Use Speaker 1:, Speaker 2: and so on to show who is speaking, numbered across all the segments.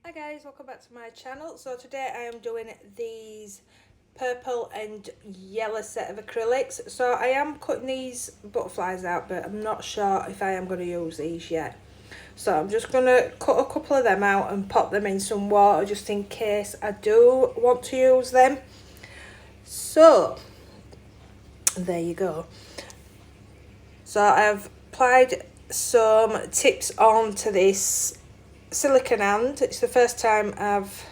Speaker 1: Hi guys, welcome back to my channel. So today I am doing these purple and yellow set of acrylics. So I am cutting these butterflies out, but I'm not sure if I am going to use these yet. So I'm just going to cut a couple of them out and pop them in some water just in case I do want to use them. So there you go. So I've applied some tips onto this silicone hand. It's the first time I've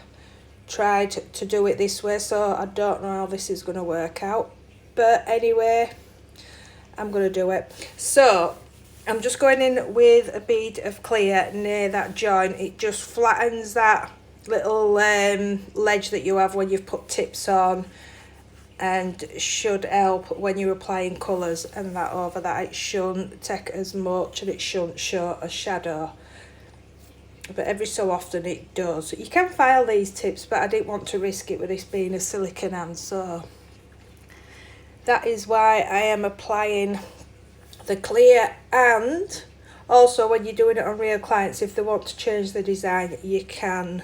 Speaker 1: tried to do it this way, so I don't know how this is going to work out, but anyway, I'm going to do it. So I'm just going in with a bead of clear near that joint. It just flattens that little ledge that you have when you've put tips on, and should help when you're applying colours and that over that. It shouldn't take as much and it shouldn't show a shadow, but every so often it does. You can file these tips, but I didn't want to risk it with this being a silicone hand, so that is why I am applying the clear. And also, when you're doing it on real clients, if they want to change the design, you can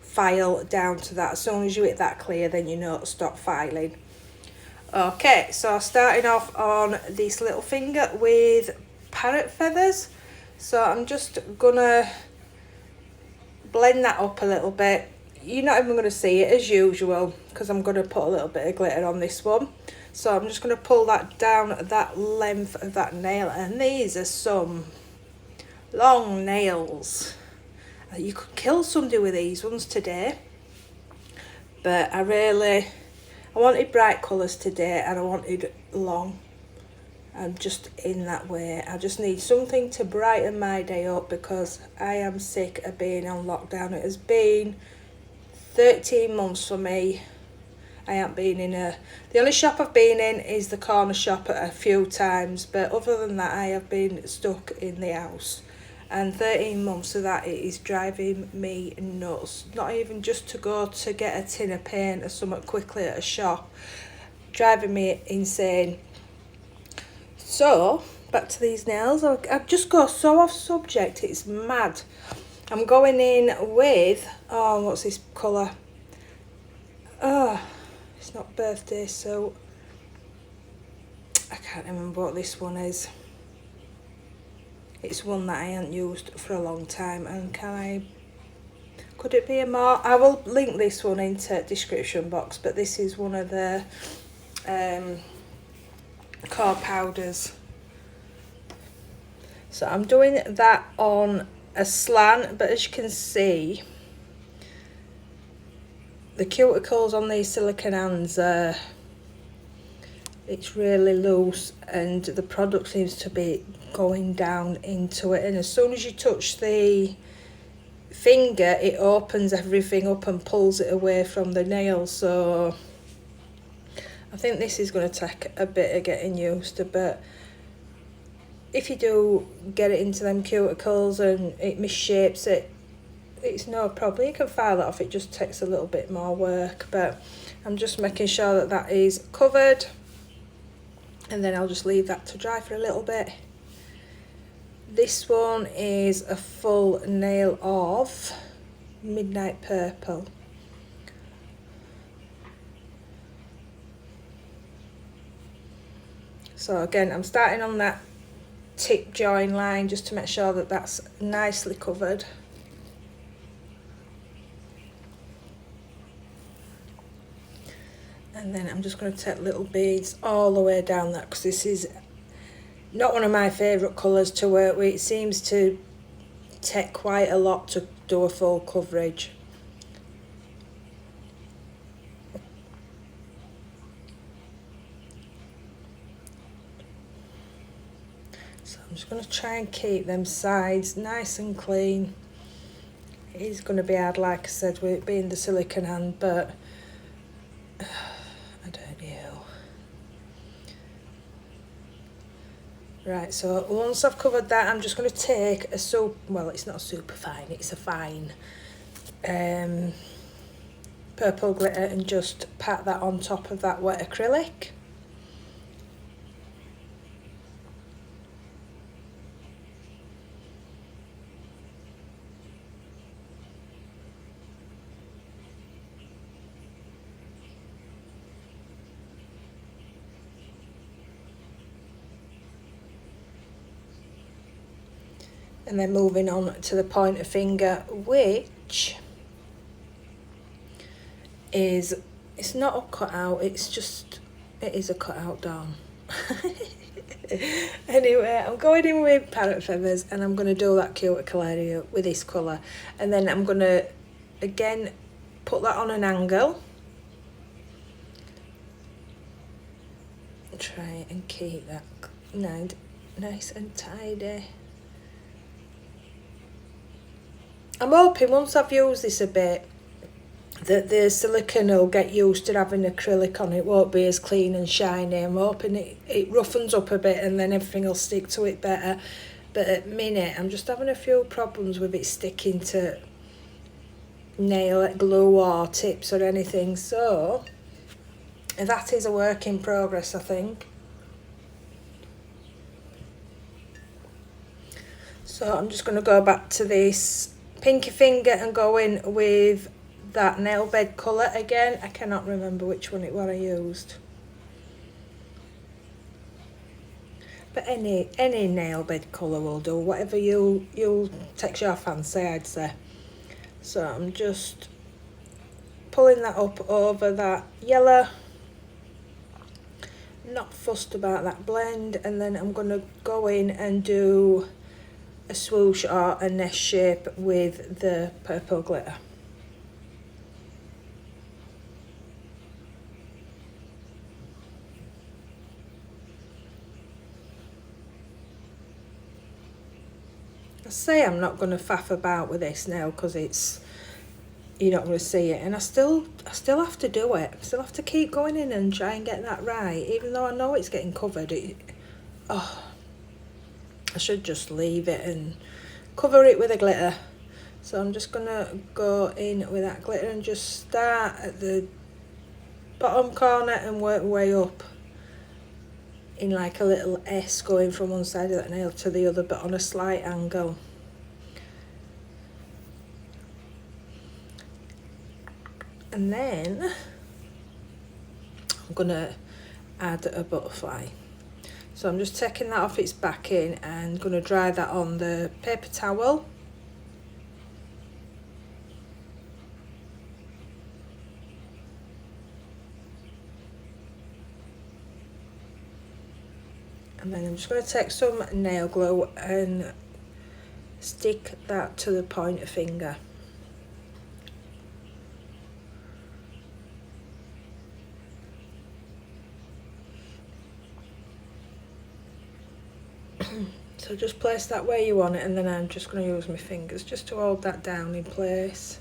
Speaker 1: file down to that. As soon as you hit that clear, then you know to stop filing. Okay, so starting off on this little finger with Parrot Feathers. So I'm just gonna blend that up a little bit. You're not even going to see it as usual because I'm going to put a little bit of glitter on this one. So I'm just going to pull that down that length of that nail, and these are some long nails. You could kill somebody with these ones today, but I wanted bright colours today, and I wanted long. I'm just in that way. I just need something to brighten my day up because I am sick of being on lockdown. It has been 13 months for me. I haven't been in the only shop I've been in is the corner shop a few times, but other than that I have been stuck in the house, and 13 months of that, it is driving me nuts. Not even just to go to get a tin of paint or something quickly at a shop, driving me insane. So, back to these nails. I just go so off subject, it's mad. I'm going in with, what's this colour? Oh, it's not birthday, so I can't remember what this one is. It's one that I haven't used for a long time, and could it be a more? I will link this one into description box, but this is one of the core powders. So I'm doing that on a slant, but as you can see, the cuticles on these silicone hands it's really loose, and the product seems to be going down into it, and as soon as you touch the finger, it opens everything up and pulls it away from the nail. So I think this is going to take a bit of getting used to, but if you do get it into them cuticles and it misshapes it, it's no problem. You can file that off. It just takes a little bit more work, but I'm just making sure that that is covered, and then I'll just leave that to dry for a little bit. This one is a full nail of Midnight Purple. So again, I'm starting on that tip join line just to make sure that that's nicely covered. And then I'm just going to take little beads all the way down that, because this is not one of my favourite colours to work with. It seems to take quite a lot to do a full coverage. So I'm just going to try and keep them sides nice and clean. It is going to be hard, like I said, with it being the silicone hand, but I don't know. Right, so once I've covered that, I'm just going to take well, it's not super fine, it's a fine purple glitter, and just pat that on top of that wet acrylic. And then moving on to the pointer finger, which is, it's not a cutout, it's just, it is a cutout, darn. Anyway, I'm going in with Parrot Feathers and I'm going to do that cuticle area with this colour. And then I'm going to, again, put that on an angle. Try and keep that nice and tidy. I'm hoping once I've used this a bit that the silicone will get used to having acrylic on it, won't be as clean and shiny. I'm hoping it roughens up a bit and then everything will stick to it better. But at the minute I'm just having a few problems with it sticking to nail glue or tips or anything, so that is a work in progress, I think. So I'm just going to go back to this pinky finger and go in with that nail bed colour again. I cannot remember which one it was I used, but any nail bed colour will do, whatever you takes your fancy, I'd say. So I'm just pulling that up over that yellow, not fussed about that blend, and then I'm going to go in and do a swoosh or a nest shape with the purple glitter. I say I'm not going to faff about with this now because it's, you're not going to see it, and I still have to do it. I still have to keep going in and try and get that right, even though I know it's getting covered. I should just leave it and cover it with a glitter. So I'm just going to go in with that glitter and just start at the bottom corner and work way up in like a little S, going from one side of that nail to the other, but on a slight angle. And then I'm going to add a butterfly. So I'm just taking that off its backing and going to dry that on the paper towel. And then I'm just going to take some nail glue and stick that to the pointer finger. So just place that where you want it, and then I'm just going to use my fingers just to hold that down in place.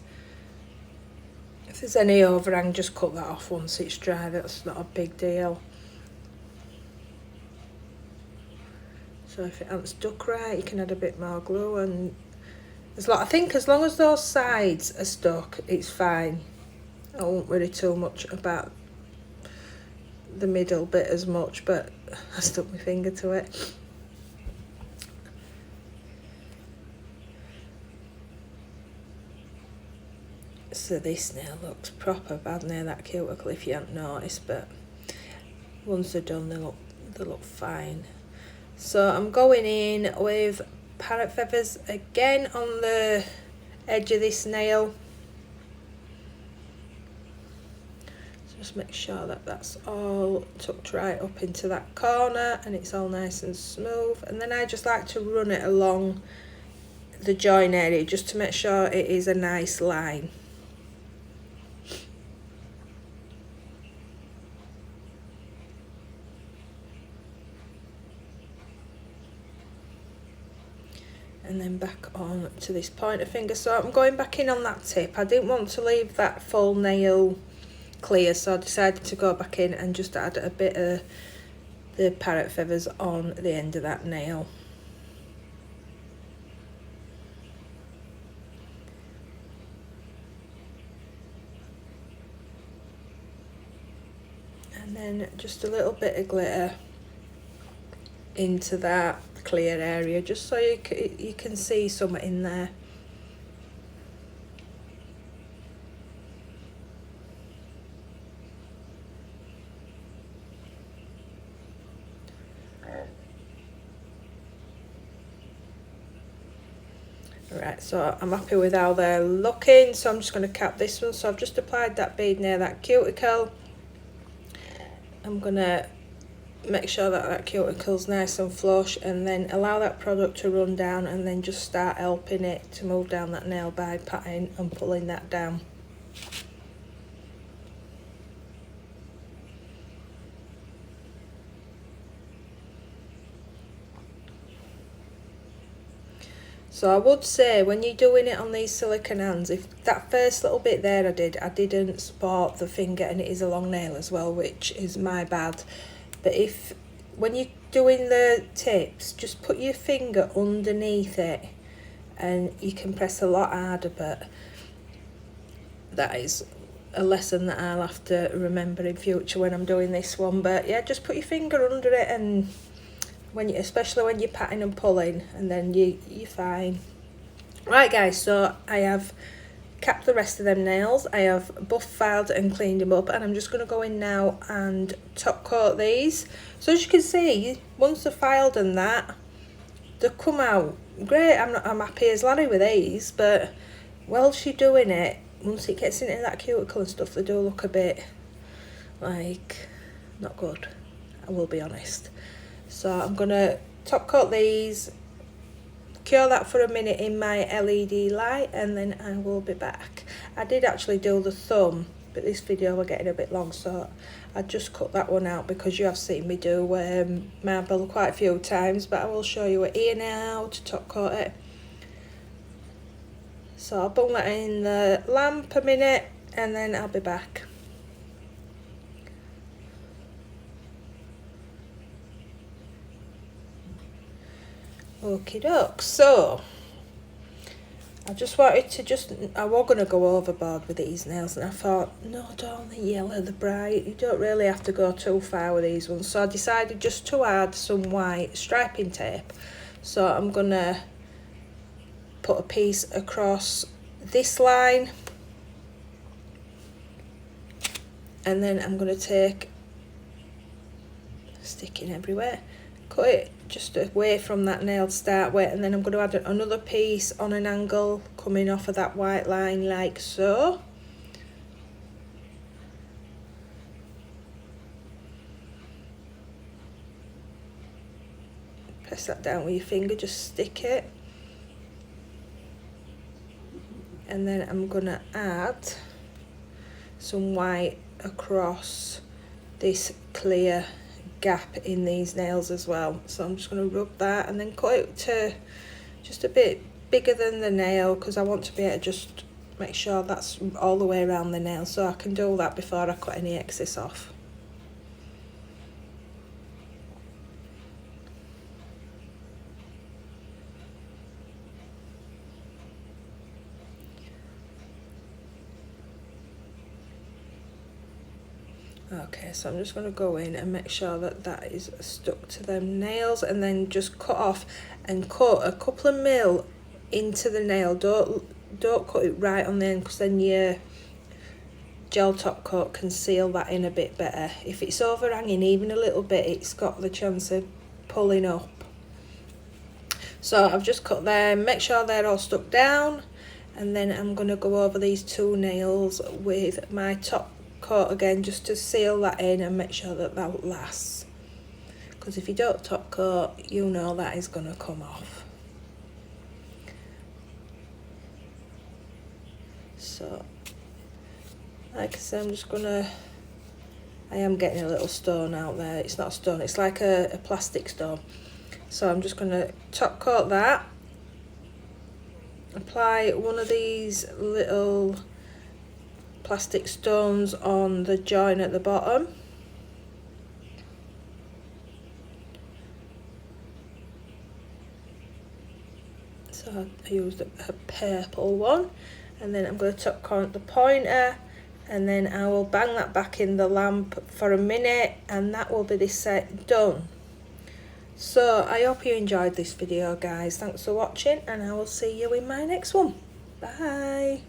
Speaker 1: If there's any overhang, just cut that off once it's dry, that's not a big deal. So if it hasn't stuck right, you can add a bit more glue, and I think as long as those sides are stuck, it's fine. I won't worry too much about the middle bit as much, but I stuck my finger to it. So this nail looks proper bad near that cuticle if you haven't noticed, but once they're done they look fine. So I'm going in with Parrot Feathers again on the edge of this nail. So just make sure that that's all tucked right up into that corner and it's all nice and smooth. And then I just like to run it along the join area just to make sure it is a nice line. And then back on to this pointer finger. So I'm going back in on that tip. I didn't want to leave that full nail clear, so I decided to go back in and just add a bit of the Parrot Feathers on the end of that nail. And then just a little bit of glitter into that clear area, just so you can see some in there. Right, so I'm happy with how they're looking, so I'm just going to cap this one. So I've just applied that bead near that cuticle. I'm going to make sure that that cuticle's nice and flush, and then allow that product to run down, and then just start helping it to move down that nail by patting and pulling that down. So I would say when you're doing it on these silicone hands, if that first little bit there I didn't support the finger, and it is a long nail as well, which is my bad. But if, when you're doing the tips, just put your finger underneath it and you can press a lot harder, but that is a lesson that I'll have to remember in future when I'm doing this one. But yeah, just put your finger under it, and when you, especially when you're patting and pulling, and then you're fine. Right guys, so I have capped the rest of them nails. I have buff filed and cleaned them up, and I'm just going to go in now and top coat these. So as you can see, once they're filed and that, they come out great. I'm happy as Larry with these, but whilst you're doing it, once it gets into that cuticle and stuff, they do look a bit like not good, I will be honest. So I'm going to top coat these, cure that for a minute in my LED light, and then I will be back. I did actually do the thumb, but this video we're getting a bit long, so I just cut that one out because you have seen me do marble quite a few times, but I will show you it here now to top coat it. So I'll bung that in the lamp a minute, and then I'll be back. Okie doke, so I just wanted to I was going to go overboard with these nails, and I thought, no, don't, the yellow, the bright, you don't really have to go too far with these ones. So I decided just to add some white striping tape. So I'm going to put a piece across this line, and then I'm going to take, sticking everywhere, cut it just away from that nail start way, and then I'm going to add another piece on an angle coming off of that white line like so. Press that down with your finger, just stick it, and then I'm going to add some white across this clear gap in these nails as well. So I'm just going to rub that and then cut it to just a bit bigger than the nail, because I want to be able to just make sure that's all the way around the nail, so I can do that before I cut any excess off. Okay, so I'm just going to go in and make sure that that is stuck to them nails, and then just cut off and cut a couple of mil into the nail. Don't cut it right on the end, because then your gel top coat can seal that in a bit better. If it's overhanging even a little bit, it's got the chance of pulling up. So I've just cut them, make sure they're all stuck down, and then I'm going to go over these two nails with my top coat again, just to seal that in and make sure that that lasts, because if you don't top coat, you know that is going to come off. So like I said, I'm just gonna, I am getting a little stone out there. It's not a stone, it's like a plastic stone. So I'm just gonna top coat that, apply one of these little plastic stones on the joint at the bottom, so I used a purple one, and then I'm going to top coat the pointer, and then I will bang that back in the lamp for a minute, and that will be this set done. So I hope you enjoyed this video guys, thanks for watching, and I will see you in my next one. Bye.